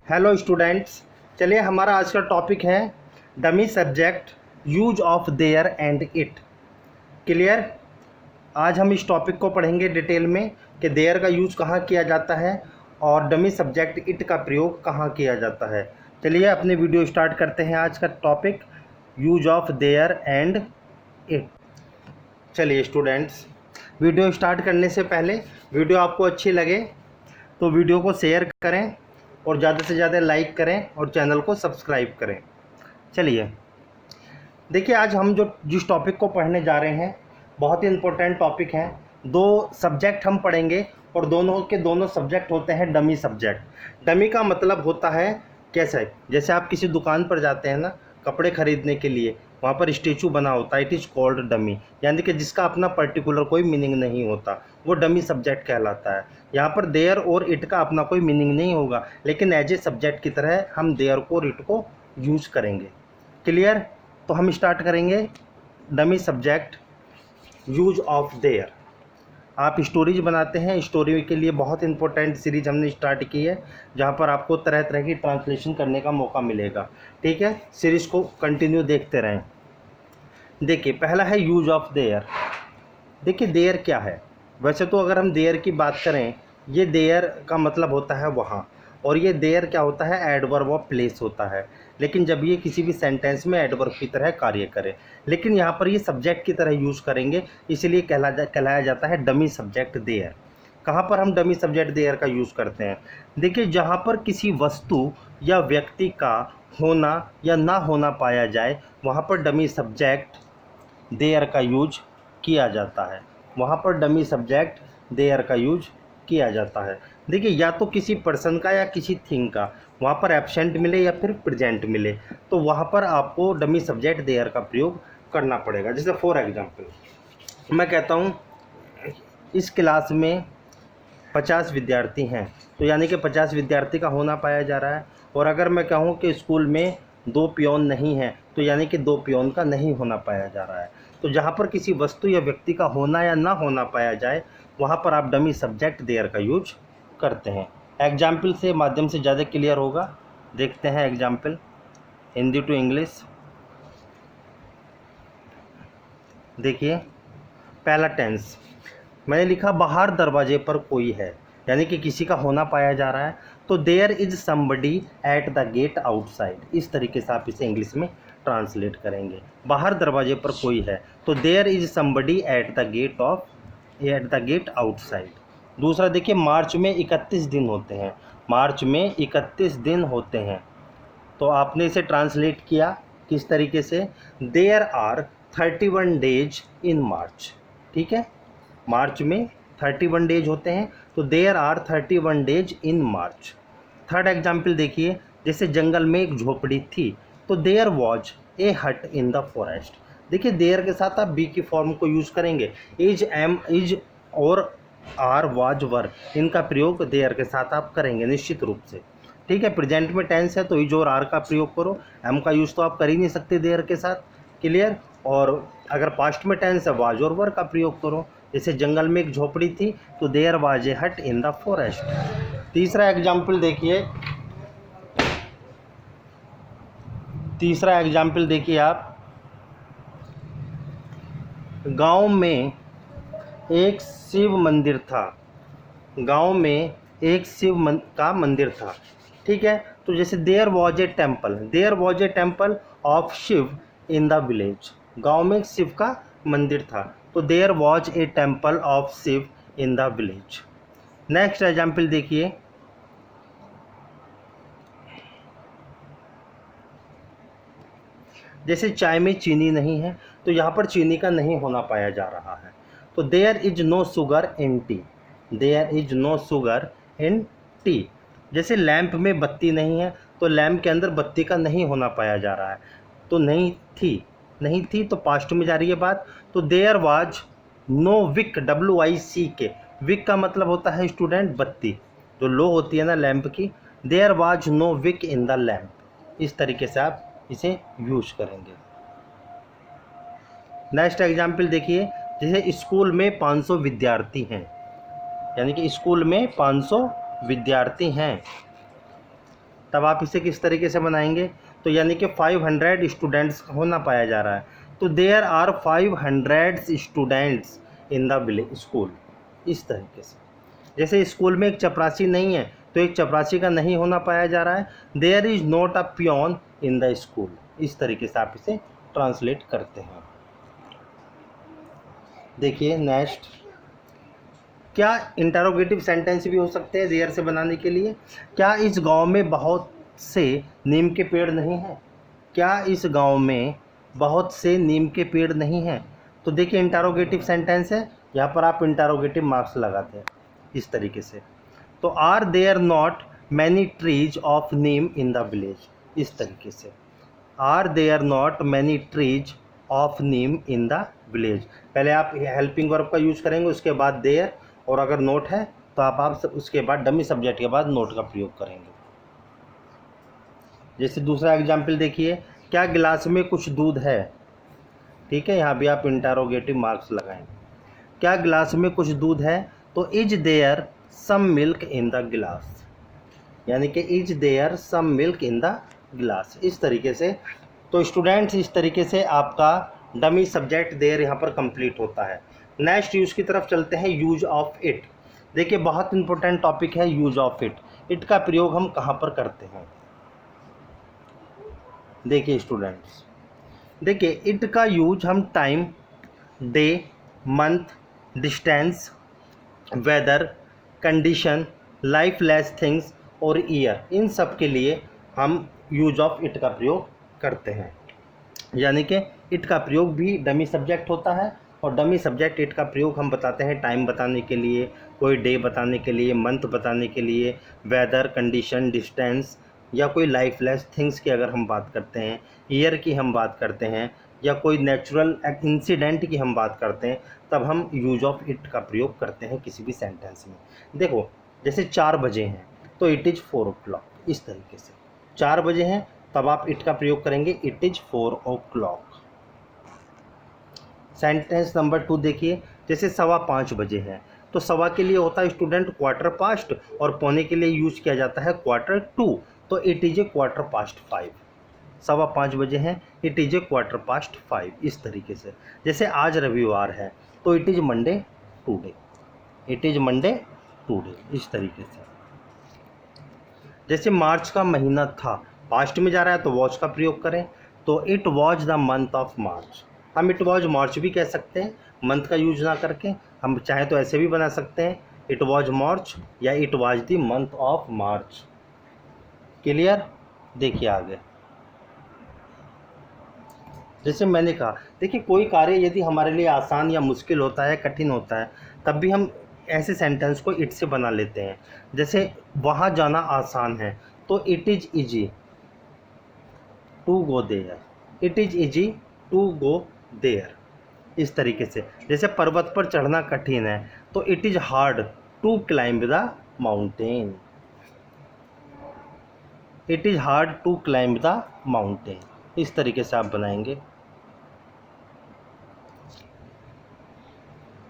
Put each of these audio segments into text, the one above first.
Hello students, चलिए हमारा आज का टॉपिक है dummy subject use of their and it. Clear. आज हम इस टॉपिक को पढ़ेंगे डिटेल में कि देयर का यूज कहाँ किया जाता है और डमी सब्जेक्ट इट का प्रयोग कहाँ किया जाता है। चलिए अपने वीडियो स्टार्ट करते हैं। आज का topic use of their and it. चलिए स्टूडेंट्स, वीडियो स्टार्ट करने से पहले वीडियो आपको अच्छी लगे तो वीडियो को शेयर करें और ज़्यादा से ज़्यादा लाइक करें और चैनल को सब्सक्राइब करें। चलिए देखिए, आज हम जिस टॉपिक को पढ़ने जा रहे हैं बहुत ही इम्पोर्टेंट टॉपिक है। दो सब्जेक्ट हम पढ़ेंगे और दोनों के दोनों सब्जेक्ट होते हैं डमी सब्जेक्ट। डमी का मतलब होता है कैसे, जैसे आप किसी दुकान पर जाते हैं ना कपड़े खरीदने के लिए, वहाँ पर स्टेचू बना होता है, इट इज़ कॉल्ड डमी, यानी कि जिसका अपना पर्टिकुलर कोई मीनिंग नहीं होता, वो डमी सब्जेक्ट कहलाता है। यहाँ पर देयर और इट का अपना कोई मीनिंग नहीं होगा, लेकिन एज ए सब्जेक्ट की तरह हम देयर को और इट को यूज करेंगे। क्लियर। तो हम स्टार्ट करेंगे dummy subject use of their. आप स्टोरीज बनाते हैं, स्टोरी के लिए बहुत इंपॉर्टेंट सीरीज हमने स्टार्ट की है जहाँ पर आपको तरह तरह की ट्रांसलेशन करने का मौका मिलेगा। ठीक है, सीरीज़ को कंटिन्यू देखते रहें। देखिए पहला है यूज ऑफ देयर। देखिए देयर क्या है। वैसे तो अगर हम देयर की बात करें, ये देयर का मतलब होता है वहाँ, और ये देयर क्या होता है, एडवर्ब ऑफ प्लेस होता है। लेकिन जब ये किसी भी सेंटेंस में एडवर्ब की तरह कार्य करे, लेकिन यहाँ पर ये सब्जेक्ट की तरह यूज़ करेंगे, इसलिए कहलाया जाता है डमी सब्जेक्ट देयर। कहाँ पर हम डमी सब्जेक्ट देयर का यूज़ करते हैं? देखिए जहाँ पर किसी वस्तु या व्यक्ति का होना या ना होना पाया जाए, वहाँ पर डमी सब्जेक्ट देयर का यूज किया जाता है। वहाँ पर डमी सब्जेक्ट देयर का यूज किया जाता है। देखिए या तो किसी पर्सन का या किसी थिंग का वहाँ पर एब्सेंट मिले या फिर प्रेजेंट मिले, तो वहाँ पर आपको डमी सब्जेक्ट देयर का प्रयोग करना पड़ेगा। जैसे फॉर एग्जांपल मैं कहता हूँ इस क्लास में 50 विद्यार्थी हैं, तो यानी कि 50 विद्यार्थी का होना पाया जा रहा है। और अगर मैं कहूँ कि स्कूल में 2 पियोन नहीं हैं, तो यानी कि 2 पियोन का नहीं होना पाया जा रहा है। तो जहाँ पर किसी वस्तु या व्यक्ति का होना या ना होना पाया जाए, वहाँ पर आप डमी सब्जेक्ट देयर का यूज करते हैं। एग्जाम्पल से माध्यम से ज़्यादा क्लियर होगा। देखते हैं एग्जाम्पल, हिंदी टू इंग्लिश। देखिए पहला टेंस मैंने लिखा, बाहर दरवाजे पर कोई है, यानी कि किसी का होना पाया जा रहा है। तो there is somebody at the gate outside, इस तरीके से आप इसे इंग्लिश में ट्रांसलेट करेंगे। बाहर दरवाजे पर कोई है तो there is somebody at the gate outside. दूसरा देखिए, मार्च में 31 दिन होते हैं। मार्च में 31 दिन होते हैं, तो आपने इसे ट्रांसलेट किया किस तरीके से, there are 31 days in March. ठीक है, मार्च में 31 डेज होते हैं, तो there are 31 days in March. Third example देखिए, जैसे जंगल में एक झोपड़ी थी, तो देयर वॉज ए हट इन द फॉरेस्ट। देखिए देयर के साथ आप बी की फॉर्म को यूज़ करेंगे। इज, एम, इज और आर, वाज, वर, इनका प्रयोग देयर के साथ आप करेंगे निश्चित रूप से। ठीक है, प्रेजेंट में टेंस है तो इज और आर का प्रयोग करो, एम का यूज़ तो आप कर ही नहीं सकते देयर के साथ। क्लियर। और अगर पास्ट में टेंस है, वाज और वर का प्रयोग करो। जैसे जंगल में एक झोपड़ी थी, तो देयर वाज ए हट इन द फॉरेस्ट। तीसरा एग्जाम्पल देखिए आप, गांव में एक शिव मंदिर था। गांव में एक का मंदिर था। ठीक है, तो जैसे there was a temple of Shiva in the village. गांव में शिव का मंदिर था, तो there was a temple of Shiva in the village. Next example देखिए, जैसे चाय में चीनी नहीं है, तो यहाँ पर चीनी का नहीं होना पाया जा रहा है, तो there is no sugar in tea. There is no sugar in tea. जैसे लैंप में बत्ती नहीं है, तो लैंप के अंदर बत्ती का नहीं होना पाया जा रहा है, तो नहीं थी तो पास्ट में जा रही है बात, तो there was no wick, WIC। Wick का मतलब होता है स्टूडेंट बत्ती, जो लो होती है ना लैंप की। There was no wick in the lamp. इस तरीके से आप इसे यूज करेंगे। नेक्स्ट एग्जाम्पल देखिए, जैसे स्कूल में 500 विद्यार्थी हैं, यानी कि स्कूल में 500 विद्यार्थी हैं, तब आप इसे किस तरीके से बनाएंगे, तो यानी कि 500 स्टूडेंट्स होना पाया जा रहा है, तो there are 500 students in the village school. इस तरीके से, जैसे स्कूल में एक चपरासी नहीं है तो एक चपरासी का नहीं होना पाया जा रहा है, there is not a peon in the school. इस तरीके से आप इसे ट्रांसलेट करते हैं। देखिए नेक्स्ट, क्या इंटरोगेटिव सेंटेंस भी हो सकते हैं देयर से बनाने के लिए। क्या इस गांव में बहुत से नीम के पेड़ नहीं हैं, क्या इस गांव में बहुत से नीम के पेड़ नहीं हैं, तो देखिए इंटरोगेटिव सेंटेंस है, यहाँ पर आप इंटरोगेटिव मार्क्स लगाते हैं इस तरीके से। तो are there not many trees of neem in the village, इस तरीके से are there not many trees of neem in the village. पहले आप हेल्पिंग वर्ब का यूज करेंगे, उसके बाद देयर, और अगर नोट है तो आप उसके बाद डमी सब्जेक्ट के बाद नोट का प्रयोग करेंगे। जैसे दूसरा एग्जाम्पल देखिए, क्या गिलास में कुछ दूध है, ठीक है, यहाँ भी आप इंटरोगेटिव मार्क्स लगाएं। क्या गिलास में कुछ दूध है, तो is there some milk in the glass, यानी कि is there some milk in the glass. इस तरीके से तो स्टूडेंट्स इस तरीके से आपका डमी सब्जेक्ट देयर यहाँ पर कंप्लीट होता है। नेक्स्ट यूज़ की तरफ चलते हैं, यूज ऑफ इट। देखिए बहुत इंपॉर्टेंट टॉपिक है यूज ऑफ इट। इट का प्रयोग हम कहाँ पर करते हैं, देखिए स्टूडेंट्स, देखिए इट का यूज हम time, day, month, distance, weather, condition, lifeless things और ईयर, इन सब के लिए हम यूज ऑफ इट का प्रयोग करते हैं। यानी कि इट का प्रयोग भी डमी सब्जेक्ट होता है, और डमी सब्जेक्ट इट का प्रयोग हम बताते हैं टाइम बताने के लिए, कोई डे बताने के लिए, मंथ बताने के लिए, वेदर, कंडीशन, डिस्टेंस, या कोई लाइफ लेस थिंग्स की अगर हम बात करते हैं, ईयर की हम बात करते हैं, या कोई नेचुरल इंसिडेंट की हम बात करते हैं, तब हम यूज ऑफ इट का प्रयोग करते हैं किसी भी सेंटेंस में। देखो जैसे 4 बजे हैं तो इट इज़ 4 o'clock, इस तरीके से 4 बजे हैं तब आप इट का प्रयोग करेंगे, it is 4 o'clock। Sentence number 2 देखिए, जैसे 5:15 बजे हैं तो सवा के लिए होता है स्टूडेंट क्वार्टर पास्ट, और पौने के लिए यूज किया जाता है क्वार्टर टू, तो it is a quarter past 5। 5:15 बजे हैं, it is a quarter past 5, इस तरीके से। जैसे आज रविवार है तो it is Monday today, it is Monday today, इस तरीके से। जैसे मार्च का महीना था, पास्ट में जा रहा है तो वॉच का प्रयोग करें, तो it was the month of March. हम इट वॉज मार्च भी कह सकते हैं मंथ का यूज ना करके, हम चाहे तो ऐसे भी बना सकते हैं, इट वॉज मार्च या it was the month of March. Clear, देखिए आगे। जैसे मैंने कहा, देखिए कोई कार्य यदि हमारे लिए आसान या मुश्किल होता है, कठिन होता है, तब भी हम ऐसे सेंटेंस को इट से बना लेते हैं। जैसे वहाँ जाना आसान है तो it is easy to go there, it is easy to go there, इस तरीके से। जैसे पर्वत पर चढ़ना कठिन है तो it is hard to climb the mountain, it is hard to climb the mountain, इस तरीके से आप बनाएंगे।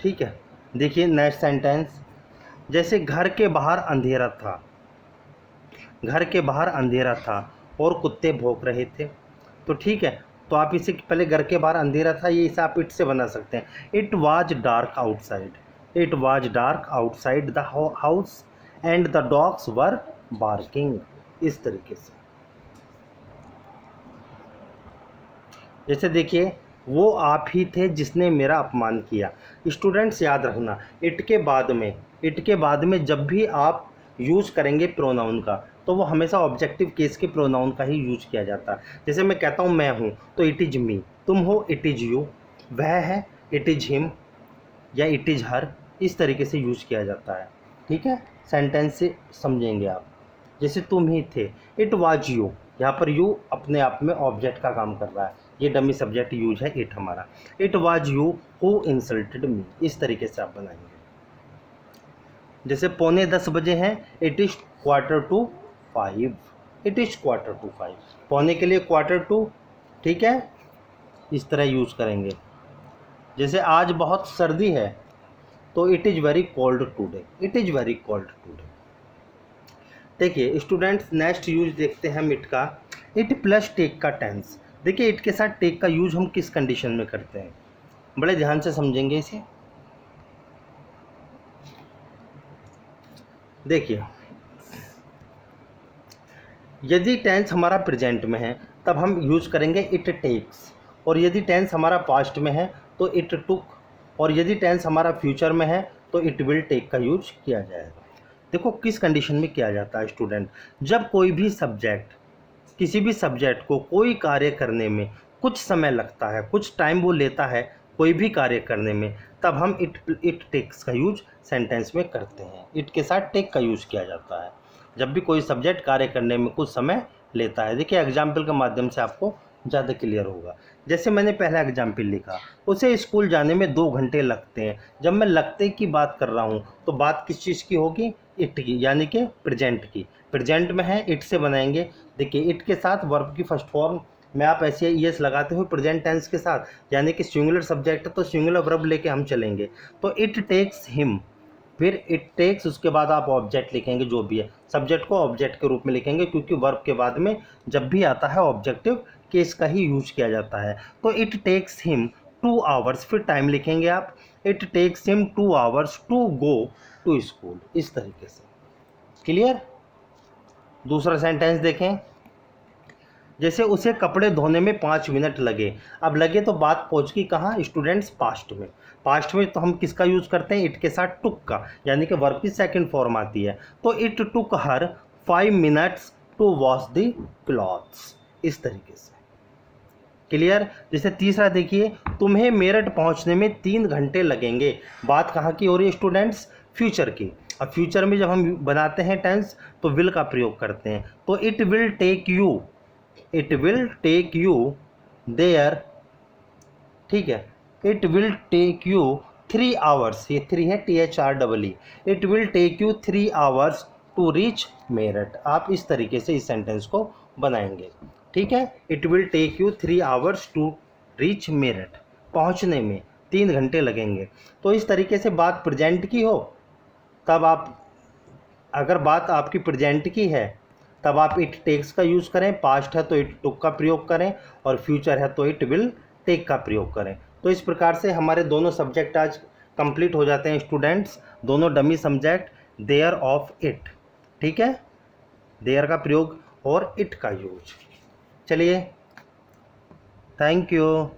ठीक है, देखिए नेक्स्ट सेंटेंस, जैसे घर के बाहर अंधेरा था, घर के बाहर अंधेरा था और कुत्ते भौंक रहे थे, तो ठीक है, तो आप इसे पहले घर के बाहर अंधेरा था, ये इसे आप इट से बना सकते हैं, it was dark outside, it was dark outside the house and the dogs were barking, इस तरीके से। जैसे देखिए, वो आप ही थे जिसने मेरा अपमान किया। स्टूडेंट्स याद रखना, इट के बाद में जब भी आप यूज़ करेंगे प्रोनाउन का, तो वो हमेशा ऑब्जेक्टिव केस के प्रोनाउन का ही यूज किया जाता है। जैसे मैं कहता हूँ मैं हूँ तो इट इज़ मी, तुम हो इट इज़ यू, वह है इट इज़ हिम या इट इज़ हर, इस तरीके से यूज किया जाता है। ठीक है, सेंटेंस से समझेंगे आप। जैसे तुम ही थे, इट वाज यू, यहाँ पर यू अपने आप में ऑब्जेक्ट का काम कर रहा है, ये डमी सब्जेक्ट यूज है इट हमारा। It was you who insulted me, इस तरीके से आप बनाएंगे। जैसे 9:45 बजे हैं, इट इज़ 4:45, इट इज़ 4:45, पौने के लिए 4:45, ठीक है, इस तरह यूज़ करेंगे। जैसे आज बहुत सर्दी है तो it is very cold today, it is very cold today. देखिए स्टूडेंट्स, नेक्स्ट यूज देखते हैं हम इट का। इट प्लस टेक का टेंस। देखिए इट के साथ टेक का यूज हम किस कंडीशन में करते हैं, बड़े ध्यान से समझेंगे इसे। देखिए यदि टेंस हमारा प्रेजेंट में है तब हम यूज करेंगे इट टेक्स, और यदि टेंस हमारा पास्ट में है तो इट टुक, और यदि टेंस हमारा फ्यूचर में है तो इट विल टेक का यूज किया जाएगा। देखो किस कंडीशन में किया जाता है स्टूडेंट, जब कोई भी सब्जेक्ट, किसी भी सब्जेक्ट को कोई कार्य करने में कुछ समय लगता है, कुछ टाइम वो लेता है कोई भी कार्य करने में, तब हम इट टेक्स का यूज सेंटेंस में करते हैं। इट के साथ टेक का यूज किया जाता है जब भी कोई सब्जेक्ट कार्य करने में कुछ समय लेता है। देखिए एग्जाम्पल के माध्यम से आपको ज़्यादा क्लियर होगा। जैसे मैंने पहला एग्जाम्पल लिखा, उसे स्कूल जाने में 2 घंटे लगते हैं। जब मैं लगते की बात कर रहा हूँ तो बात किस चीज़ की होगी, इट की, यानी कि प्रेजेंट की। प्रेजेंट में है, इट से बनाएंगे। देखिए इट के साथ वर्ब की फर्स्ट फॉर्म में आप ऐसे ईएस लगाते हो प्रेजेंट टेंस के साथ, यानी कि सिंगुलर सब्जेक्ट है तो सिंगुलर वर्ब लेके हम चलेंगे। तो इट टेक्स हिम, फिर इट टेक्स, उसके बाद आप ऑब्जेक्ट लिखेंगे, जो भी है सब्जेक्ट को ऑब्जेक्ट के रूप में लिखेंगे, क्योंकि वर्ब के बाद में जब भी आता है ऑब्जेक्टिव केस का ही यूज किया जाता है। तो इट टेक्स हिम 2 आवर्स, फिर टाइम लिखेंगे आप, it takes him 2 hours to go to school, इस तरीके से। क्लियर। दूसरा सेंटेंस देखें, जैसे उसे कपड़े धोने में 5 मिनट लगे। अब लगे तो बात पहुंच गई कहाँ स्टूडेंट्स, पास्ट में। पास्ट में तो हम किसका यूज करते हैं, इट के साथ टुक का, यानी कि वर्ब की सेकंड फॉर्म आती है। तो it took her 5 minutes to wash the clothes, इस तरीके से। क्लियर। जैसे तीसरा देखिए, तुम्हें मेरठ पहुंचने में 3 घंटे लगेंगे। बात कहाँ की हो रही है स्टूडेंट्स, फ्यूचर की। अब फ्यूचर में जब हम बनाते हैं टेंस तो विल का प्रयोग करते हैं। तो it will take you, it will take you there, ठीक है, it will take you 3 hours, ये 3 है THREE, it will take you 3 hours to reach Meerut. आप इस तरीके से इस सेंटेंस को बनाएंगे, ठीक है। It will take you 3 hours to reach Meerut, पहुंचने में 3 घंटे लगेंगे। तो इस तरीके से बात प्रेजेंट की हो तब आप, अगर बात आपकी प्रेजेंट की है तब आप इट टेक्स का यूज़ करें, पास्ट है तो इट टुक का प्रयोग करें, और फ्यूचर है तो इट विल टेक का प्रयोग करें। तो इस प्रकार से हमारे दोनों सब्जेक्ट आज कंप्लीट हो जाते हैं स्टूडेंट्स, दोनों dummy subject, there of it, ठीक है, देयर का प्रयोग और इट का यूज। चलिए, थैंक यू।